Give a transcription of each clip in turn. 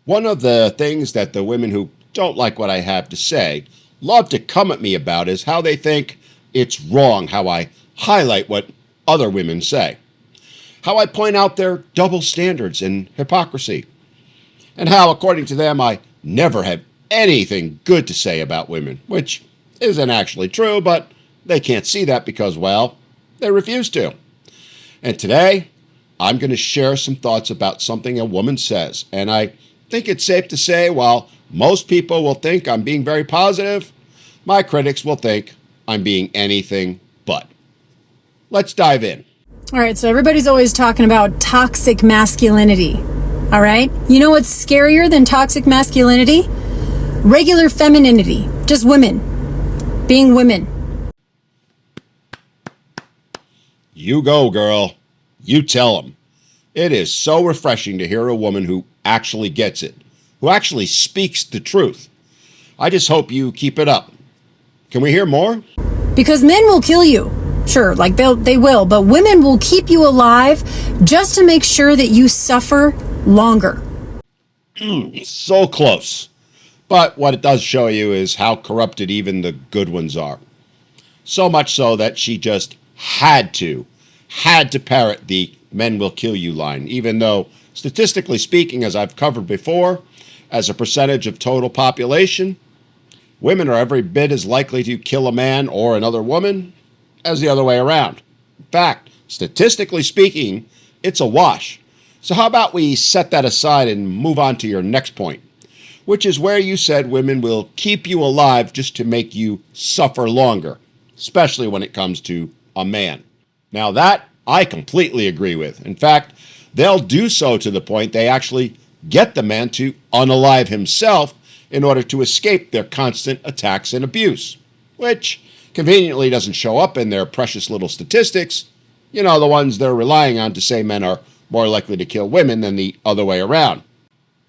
One of the things that the women who don't like what I have to say love to come at me about is how they think it's wrong how I highlight what other women say, how I point out their double standards and hypocrisy, and how, according to them, I never have anything good to say about women, which isn't actually true, but they can't see that because, well, they refuse to. And today, I'm going to share some thoughts about something a woman says, and I think it's safe to say, while most people will think I'm being very positive, my critics will think I'm being anything but. Let's dive in. All right, so everybody's always talking about toxic masculinity. All right? You know what's scarier than toxic masculinity? Regular femininity. Just women. Being women. You go, girl. You tell them. It is so refreshing to hear a woman who actually gets it, who actually speaks the truth. I just hope you keep it up. Can we hear more? Because men will kill you. Sure, like they will, but women will keep you alive just to make sure that you suffer longer. So close. But what it does show you is how corrupted even the good ones are. So much so that she just had to parrot the men will kill you line, even though, statistically speaking, as I've covered before, as a percentage of total population, women are every bit as likely to kill a man or another woman as the other way around. In fact, statistically speaking, it's a wash. So how about we set that aside and move on to your next point, which is where you said women will keep you alive just to make you suffer longer, especially when it comes to a man. Now that I completely agree with. In fact, they'll do so to the point they actually get the man to unalive himself in order to escape their constant attacks and abuse, which conveniently doesn't show up in their precious little statistics, the ones they're relying on to say men are more likely to kill women than the other way around.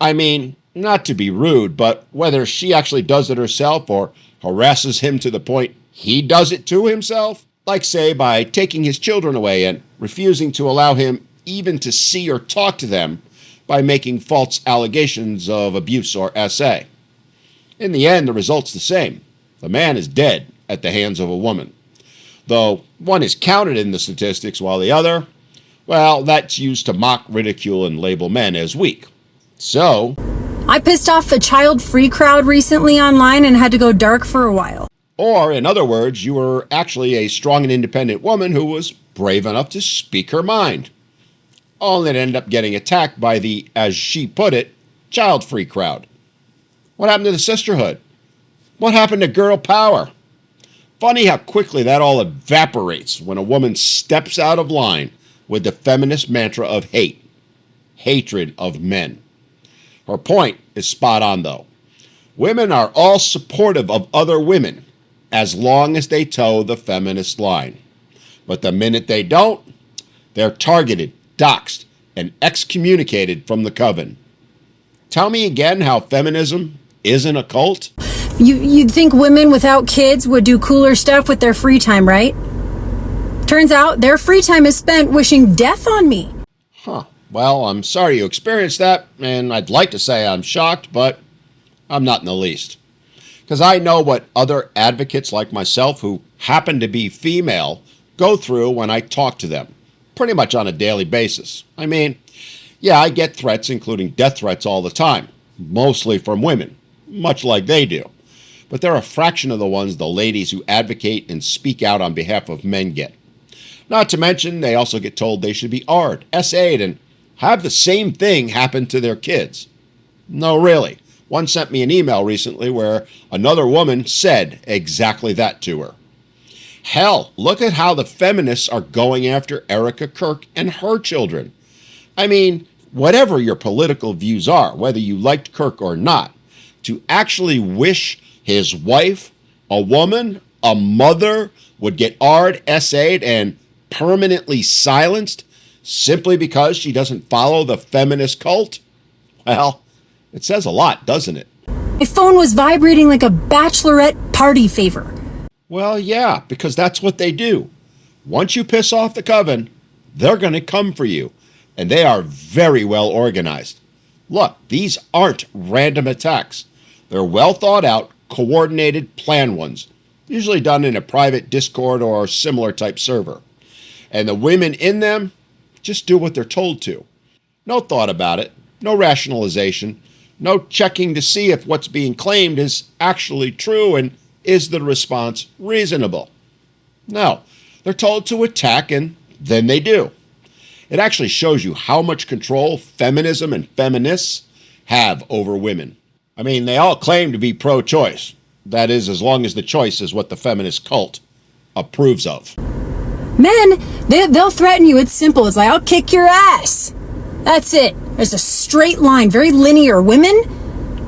I mean, not to be rude, but whether she actually does it herself or harasses him to the point he does it to himself, like say by taking his children away and refusing to allow him even to see or talk to them by making false allegations of abuse or SA. In the end, the result's the same. The man is dead at the hands of a woman. Though one is counted in the statistics while the other, well, that's used to mock, ridicule, and label men as weak. So, I pissed off a child-free crowd recently online and had to go dark for a while. Or, in other words, you were actually a strong and independent woman who was brave enough to speak her mind, only to end up getting attacked by the, as she put it, child-free crowd. What happened to the sisterhood? What happened to girl power? Funny how quickly that all evaporates when a woman steps out of line with the feminist mantra of hatred of men. Her point is spot on, though. Women are all supportive of other women as long as they toe the feminist line. But the minute they don't, they're targeted, doxxed, and excommunicated from the coven. Tell me again how feminism isn't a cult? You'd think women without kids would do cooler stuff with their free time, right? Turns out their free time is spent wishing death on me. Huh. Well, I'm sorry you experienced that, and I'd like to say I'm shocked, but I'm not in the least. Because I know what other advocates like myself who happen to be female go through when I talk to them, pretty much on a daily basis. I mean, yeah, I get threats, including death threats, all the time, mostly from women, much like they do. But they're a fraction of the ones the ladies who advocate and speak out on behalf of men get. Not to mention, they also get told they should be R'd, SA'd, and have the same thing happen to their kids. No, really. One sent me an email recently where another woman said exactly that to her. Hell, look at how the feminists are going after Erica Kirk and her children. I mean, whatever your political views are, whether you liked Kirk or not, to actually wish his wife, a woman, a mother, would get R'd, SA'd, and permanently silenced simply because she doesn't follow the feminist cult? Well, it says a lot, doesn't it? My phone was vibrating like a bachelorette party favor. Well, yeah, because that's what they do. Once you piss off the coven, they're going to come for you, and they are very well organized. Look, these aren't random attacks. They're well thought out, coordinated, planned ones, usually done in a private Discord or similar type server. And the women in them just do what they're told to. No thought about it, no rationalization, no checking to see if what's being claimed is actually true and is the response reasonable. No, they're told to attack and then they do. It actually shows you how much control feminism and feminists have over women. I mean, they all claim to be pro-choice. That is, as long as the choice is what the feminist cult approves of. Men, they'll threaten you. It's simple. It's like, I'll kick your ass. That's it. There's a straight line, very linear. Women,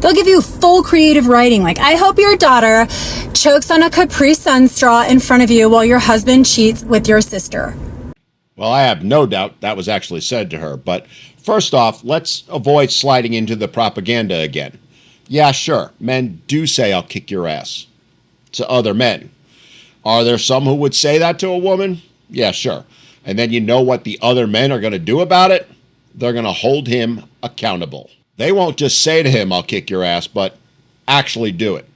they'll give you full creative writing. Like, I hope your daughter chokes on a Capri Sun straw in front of you while your husband cheats with your sister. Well, I have no doubt that was actually said to her. But first off, let's avoid sliding into the propaganda again. Yeah, sure, men do say I'll kick your ass to other men. Are there some who would say that to a woman? Yeah, sure. And then you know what the other men are going to do about it? They're going to hold him accountable. They won't just say to him, I'll kick your ass, but actually do it.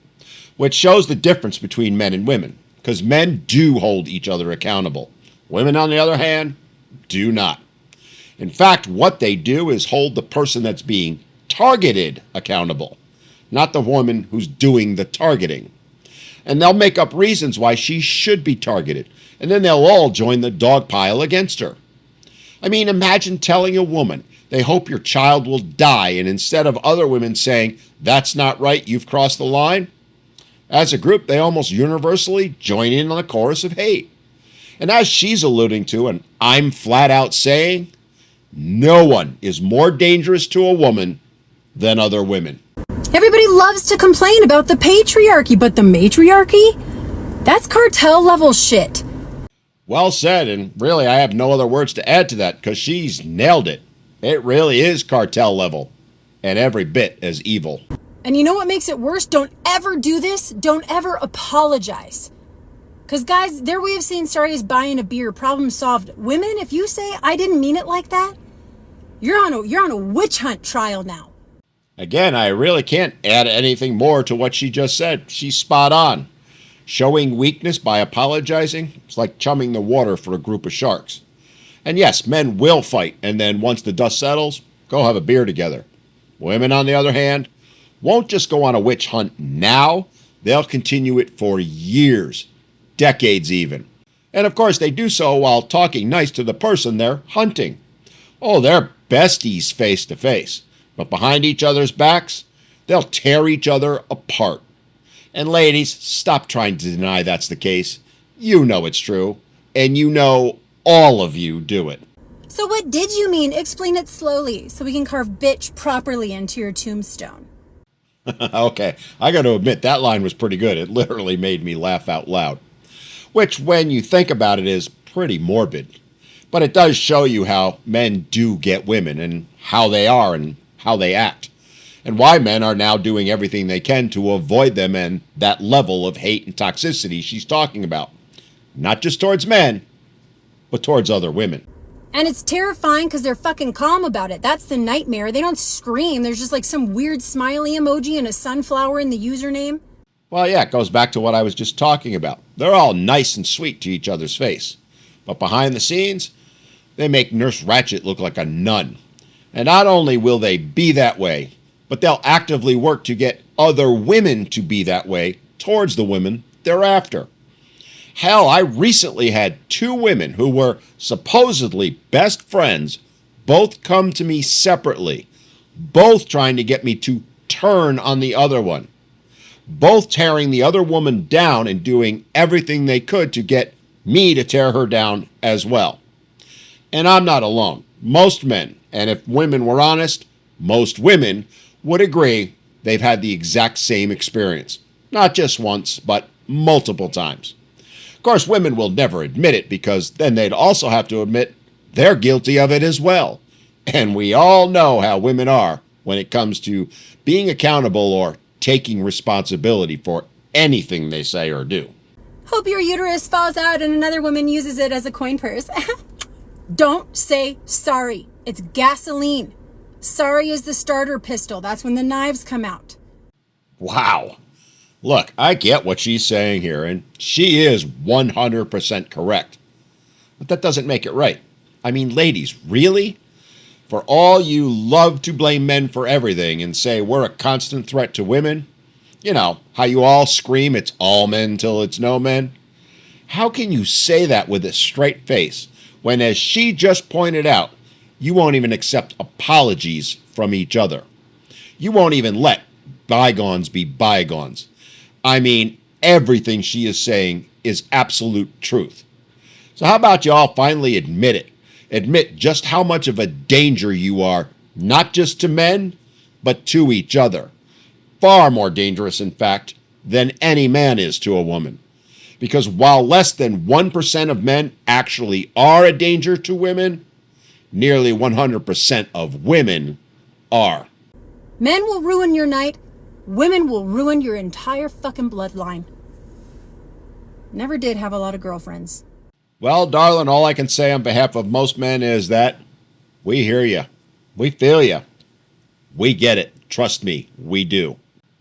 Which shows the difference between men and women, because men do hold each other accountable. Women, on the other hand, do not. In fact, what they do is hold the person that's being targeted accountable, not the woman who's doing the targeting. And they'll make up reasons why she should be targeted, and then they'll all join the dog pile against her. I mean, imagine telling a woman they hope your child will die, and instead of other women saying, that's not right, you've crossed the line, as a group, they almost universally join in on the chorus of hate. And as she's alluding to, and I'm flat out saying, no one is more dangerous to a woman than other women. Everybody loves to complain about the patriarchy, but the matriarchy? That's cartel level shit. Well said, and really I have no other words to add to that because she's nailed it. It really is cartel level, and every bit as evil. And you know what makes it worse? Don't ever do this. Don't ever apologize. Because guys, their way of saying sorry is buying a beer. Problem solved. Women, if you say I didn't mean it like that, you're on a witch hunt trial now. Again, I really can't add anything more to what she just said. She's spot on. Showing weakness by apologizing is like chumming the water for a group of sharks. And yes, men will fight, and then once the dust settles, go have a beer together. Women, on the other hand, won't just go on a witch hunt now. They'll continue it for years, decades even. And of course, they do so while talking nice to the person they're hunting. Oh, they're besties face to face. But behind each other's backs, they'll tear each other apart. And ladies, stop trying to deny that's the case. You know it's true. And you know all of you do it. So what did you mean? Explain it slowly so we can carve bitch properly into your tombstone. Okay, I got to admit that line was pretty good. It literally made me laugh out loud. Which, when you think about it, is pretty morbid. But it does show you how men do get women and how they are and how they act, and why men are now doing everything they can to avoid them and that level of hate and toxicity she's talking about. Not just towards men, but towards other women. And it's terrifying because they're fucking calm about it. That's the nightmare. They don't scream. There's just like some weird smiley emoji and a sunflower in the username. Well, yeah, it goes back to what I was just talking about. They're all nice and sweet to each other's face. But behind the scenes, they make Nurse Ratched look like a nun. And not only will they be that way, but they'll actively work to get other women to be that way towards the women they're after. Hell, I recently had 2 women who were supposedly best friends both come to me separately, both trying to get me to turn on the other one, both tearing the other woman down and doing everything they could to get me to tear her down as well. And I'm not alone. Most men, and if women were honest, most women would agree they've had the exact same experience. Not just once, but multiple times. Of course, women will never admit it because then they'd also have to admit they're guilty of it as well. And we all know how women are when it comes to being accountable or taking responsibility for anything they say or do. Hope your uterus falls out and another woman uses it as a coin purse. Don't say sorry. It's gasoline. Sorry is the starter pistol. That's when the knives come out. Wow. Look, I get what she's saying here, and she is 100% correct. But that doesn't make it right. I mean, ladies, really? For all you love to blame men for everything and say we're a constant threat to women, you know, how you all scream it's all men till it's no men? How can you say that with a straight face when, as she just pointed out, you won't even accept apologies from each other? You won't even let bygones be bygones. I mean, everything she is saying is absolute truth. So how about you all finally admit it? Admit just how much of a danger you are, not just to men, but to each other. Far more dangerous, in fact, than any man is to a woman. Because while less than 1% of men actually are a danger to women, nearly 100% of women are. Men will ruin your night. Women will ruin your entire fucking bloodline. Never did have a lot of girlfriends. Well, darling, all I can say on behalf of most men is that we hear you. We feel you. We get it. Trust me, we do.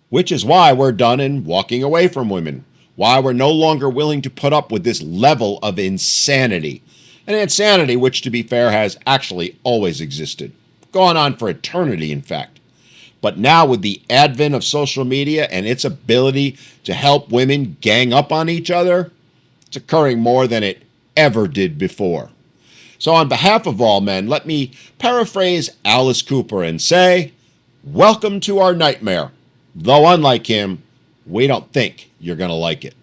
Which is why we're done in walking away from women. Why we're no longer willing to put up with this level of insanity. An insanity which, to be fair, has actually always existed. Gone on for eternity, in fact. But now with the advent of social media and its ability to help women gang up on each other, it's occurring more than it ever did before. So on behalf of all men, let me paraphrase Alice Cooper and say, welcome to our nightmare. Though unlike him, we don't think you're going to like it.